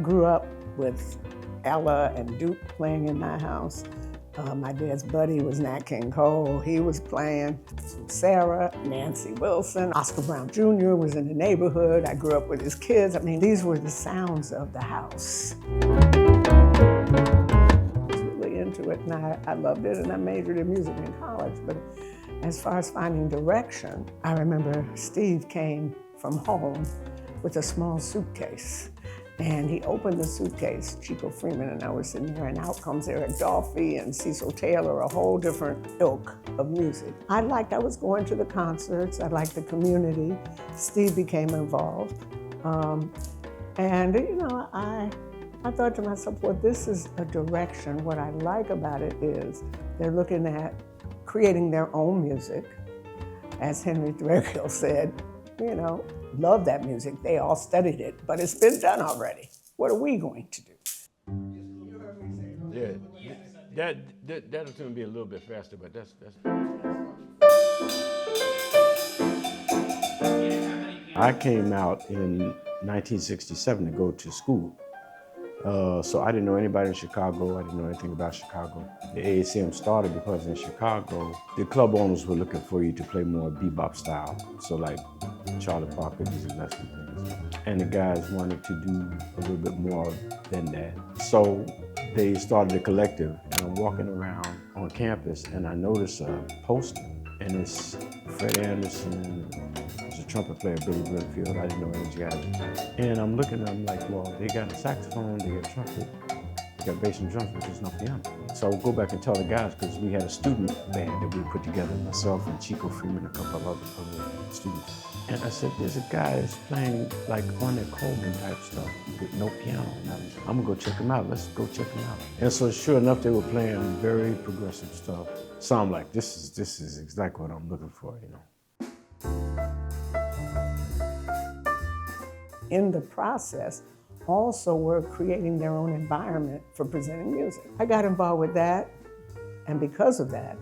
grew up with Ella and Duke playing in my house. My dad's buddy was Nat King Cole. He was playing. Sarah, Nancy Wilson, Oscar Brown Jr. was in the neighborhood. I grew up with his kids. I mean, these were the sounds of the house. I was really into it, and I loved it, and I majored in music in college. But as far as finding direction, I remember Steve came from home with a small suitcase. And he opened the suitcase, Chico Freeman and I were sitting there, and out comes Eric Dolphy and Cecil Taylor, a whole different ilk of music. I was going to the concerts, I liked the community. Steve became involved. And I thought to myself, well, this is a direction. What I like about it is they're looking at creating their own music. As Henry Threadgill said, love that music. They all studied it, but it's been done already. What are we going to do? Yeah, that'll tend to be a little bit faster, but that's. I came out in 1967 to go to school. So I didn't know anybody in Chicago. I didn't know anything about Chicago. The AACM started because in Chicago, the club owners were looking for you to play more bebop style. So like Charlie Parker, Dizzy Gillespie things. And the guys wanted to do a little bit more than that. So they started a collective, and I'm walking around on campus and I noticed a poster, and it's Fred Anderson, there's a trumpet player, Billy Blinfield, I didn't know any guys. And I'm looking and I'm like, well, they got a saxophone, they got a trumpet, they got bass and drums, but there's no piano. So I would go back and tell the guys, because we had a student band that we put together, myself and Chico Freeman, a couple of other students. And I said, there's a guy that's playing like on that Coleman type stuff with no piano. And I'm gonna go check him out. Let's go check him out. And so sure enough, they were playing very progressive stuff. So I'm like, this is exactly what I'm looking for, In the process, also were creating their own environment for presenting music. I got involved with that, and because of that,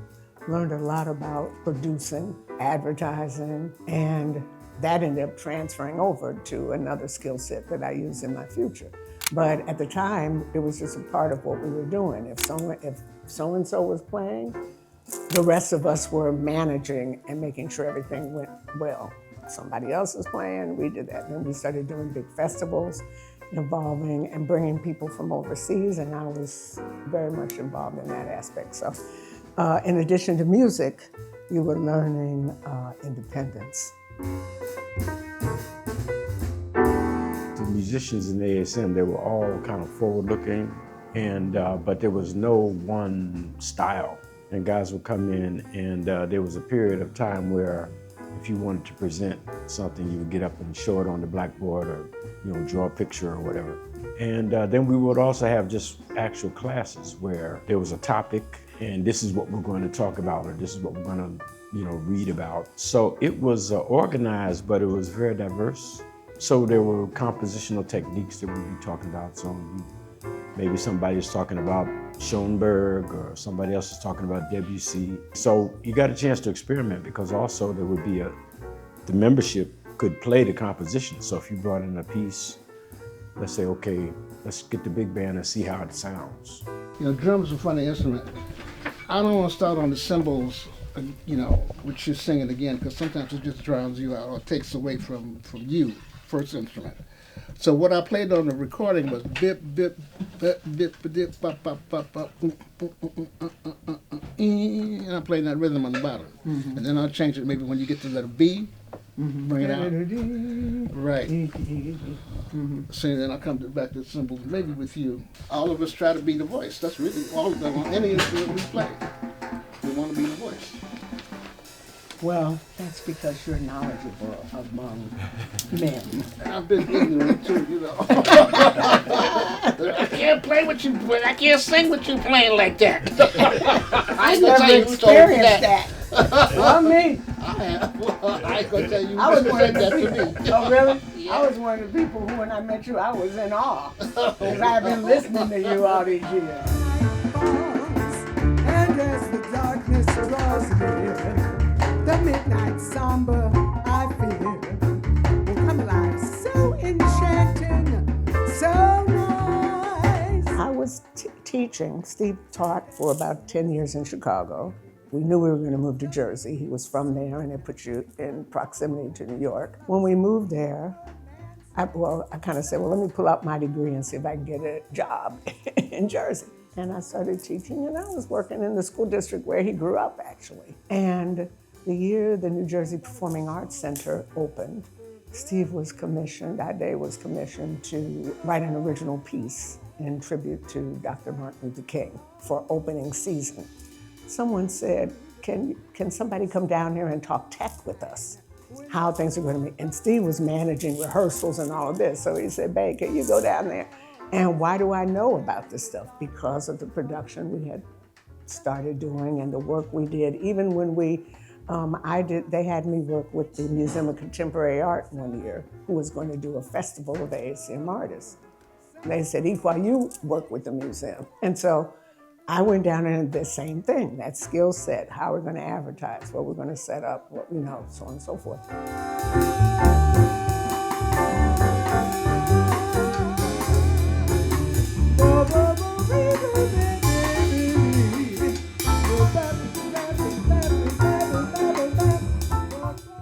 learned a lot about producing, advertising, and that ended up transferring over to another skill set that I use in my future. But at the time, it was just a part of what we were doing. If so-and-so was playing, the rest of us were managing and making sure everything went well. Somebody else was playing, we did that. And then we started doing big festivals, involving and bringing people from overseas, and I was very much involved in that aspect. So in addition to music, you were learning independence. The musicians in the AACM, they were all kind of forward-looking, and but there was no one style. And guys would come in, and there was a period of time where if you wanted to present something, you would get up and show it on the blackboard, or draw a picture or whatever. And then we would also have just actual classes where there was a topic, and this is what we're going to talk about, or this is what we're going to read about. So it was organized, but it was very diverse. So there were compositional techniques that we'd be talking about. So maybe somebody is talking about Schoenberg, or somebody else is talking about Debussy. So you got a chance to experiment, because also there would be the membership could play the composition. So if you brought in a piece, let's say, okay, let's get the big band and see how it sounds. Drums are a funny instrument. I don't want to start on the cymbals, which you're singing again, because sometimes it just drowns you out or takes away from you, first instrument. So what I played on the recording was bip, bip, bip, bip, bip, bop, bop, bop, bop, and I played that rhythm on the bottom. Mm-hmm. And then I'll change it maybe when you get to letter B, bring it out. Right. Mm-hmm. So then I'll come back to the cymbals, maybe with you. All of us try to be the voice. That's really all of them on any instrument we play. We want to be the voice. Well, that's because you're knowledgeable among men. I've been ignorant too, I can't play what you play. I can't sing what you playing like that. I ain't gonna tell you who told you that. Well, me. I ain't gonna tell you I was who said that to me. Oh, really? Yeah. I was one of the people who, when I met you, I was in awe. Because I've been listening to you all these years. And as the darkness draws near, the midnight somber I fear will come alive, so enchanting, so warm. teaching, Steve taught for about 10 years in Chicago. We knew we were going to move to Jersey. He was from there, and it put you in proximity to New York. When we moved there, I kind of said, well, let me pull out my degree and see if I can get a job in Jersey. And I started teaching, and I was working in the school district where he grew up, actually. And the year the New Jersey Performing Arts Center opened, Steve was commissioned, Ade was commissioned to write an original piece in tribute to Dr. Martin Luther King for opening season. Someone said, can somebody come down here and talk tech with us? How things are going to be. And Steve was managing rehearsals and all of this. So he said, babe, can you go down there? And why do I know about this stuff? Because of the production we had started doing and the work we did. Even when they had me work with the Museum of Contemporary Art one year, who was going to do a festival of AACM artists. They said, Iqua, you work with the museum. And so I went down and did the same thing, that skill set, how we're going to advertise, what we're going to set up, so on and so forth.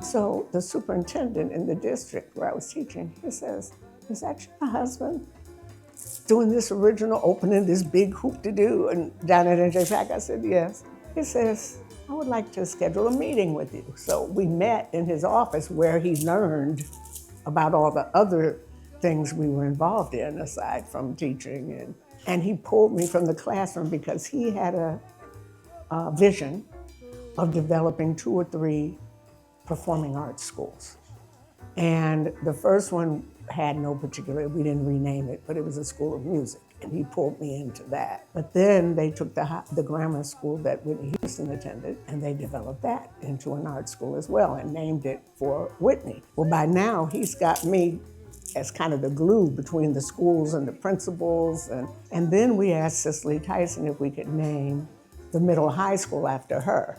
So the superintendent in the district where I was teaching, he says, is that your husband? Doing this original opening, this big hoop-de-doo, and down at NJPAC, I said, yes. He says, I would like to schedule a meeting with you. So we met in his office where he learned about all the other things we were involved in aside from teaching. And he pulled me from the classroom because he had a vision of developing 2 or 3 performing arts schools. And the first one had no particular, we didn't rename it, but it was a school of music, and he pulled me into that. But then they took the grammar school that Whitney Houston attended, and they developed that into an art school as well, and named it for Whitney. Well, by now, he's got me as kind of the glue between the schools and the principals, and then we asked Cicely Tyson if we could name the middle high school after her.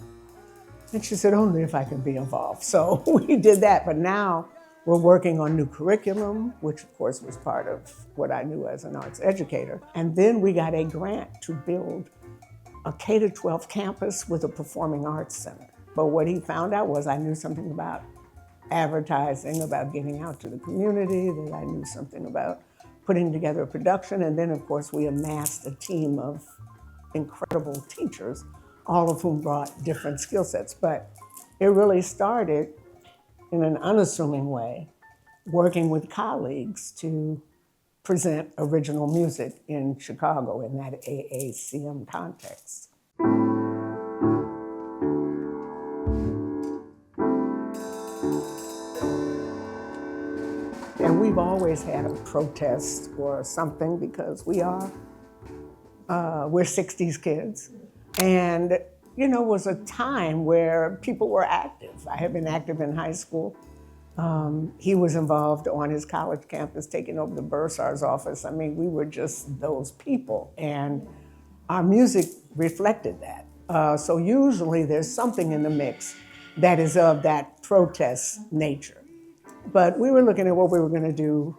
And she said, only if I can be involved. So we did that, but now, we're working on new curriculum, which of course was part of what I knew as an arts educator. And then we got a grant to build a K-12 campus with a performing arts center. But what he found out was I knew something about advertising, about getting out to the community, that I knew something about putting together a production. And then of course we amassed a team of incredible teachers, all of whom brought different skill sets. But it really started in an unassuming way, working with colleagues to present original music in Chicago in that AACM context. And we've always had a protest or something because we're 60s kids. And was a time where people were active. I had been active in high school. He was involved on his college campus, taking over the bursar's office. I mean, we were just those people, and our music reflected that. So usually there's something in the mix that is of that protest nature. But we were looking at what we were going to do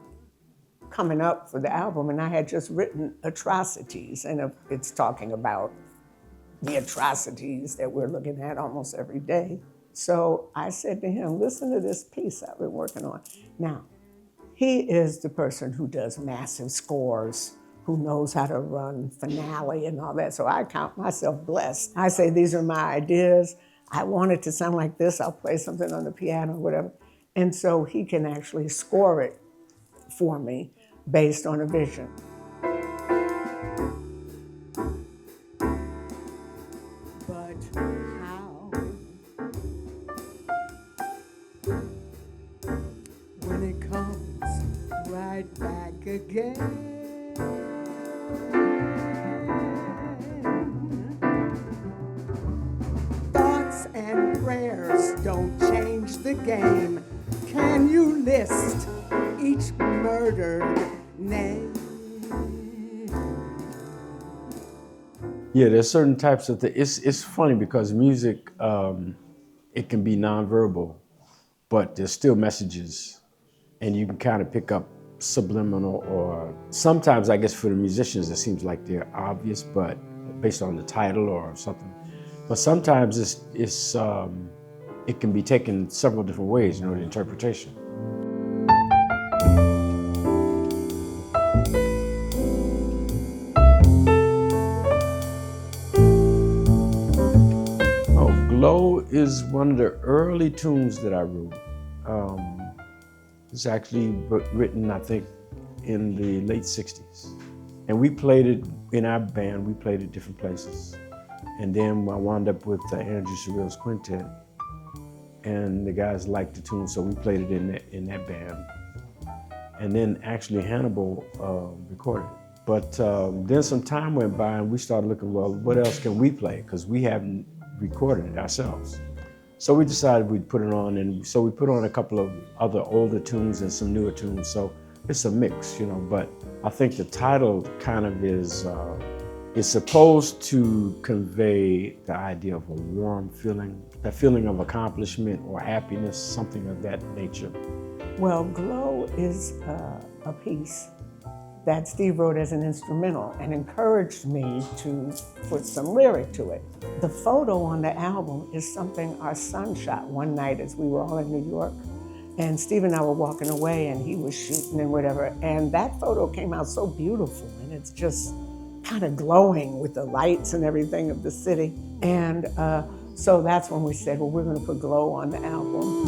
coming up for the album, and I had just written Atrocities, and it's talking about the atrocities that we're looking at almost every day. So I said to him, listen to this piece I've been working on. Now, he is the person who does massive scores, who knows how to run finale and all that. So I count myself blessed. I say, these are my ideas. I want it to sound like this. I'll play something on the piano or whatever. And so he can actually score it for me based on a vision. Again. Thoughts and prayers don't change the game. Can you list each murdered name? Yeah, there's certain types of things. It's funny because music, it can be nonverbal, but there's still messages, and you can kind of pick up subliminal, or sometimes I guess for the musicians it seems like they're obvious, but based on the title or something. But sometimes it can be taken several different ways, the interpretation. Oh, Glow is one of the early tunes that I wrote. It's actually written, I think, in the late 60s. And we played it in our band, we played it different places. And then I wound up with Andrew Surreal's quintet. And the guys liked the tune, so we played it in that band. And then actually Hannibal recorded it. But then some time went by and we started looking, well, what else can we play? Because we haven't recorded it ourselves. So we decided we'd put it on, and so we put on a couple of other older tunes and some newer tunes. So it's a mix, but I think the title kind of is supposed to convey the idea of a warm feeling, that feeling of accomplishment or happiness, something of that nature. Well, Glow is a piece that Steve wrote as an instrumental and encouraged me to put some lyric to it. The photo on the album is something our son shot one night as we were all in New York. And Steve and I were walking away and he was shooting and whatever. And that photo came out so beautiful, and it's just kind of glowing with the lights and everything of the city. And so that's when we said, well, we're gonna put Glow on the album.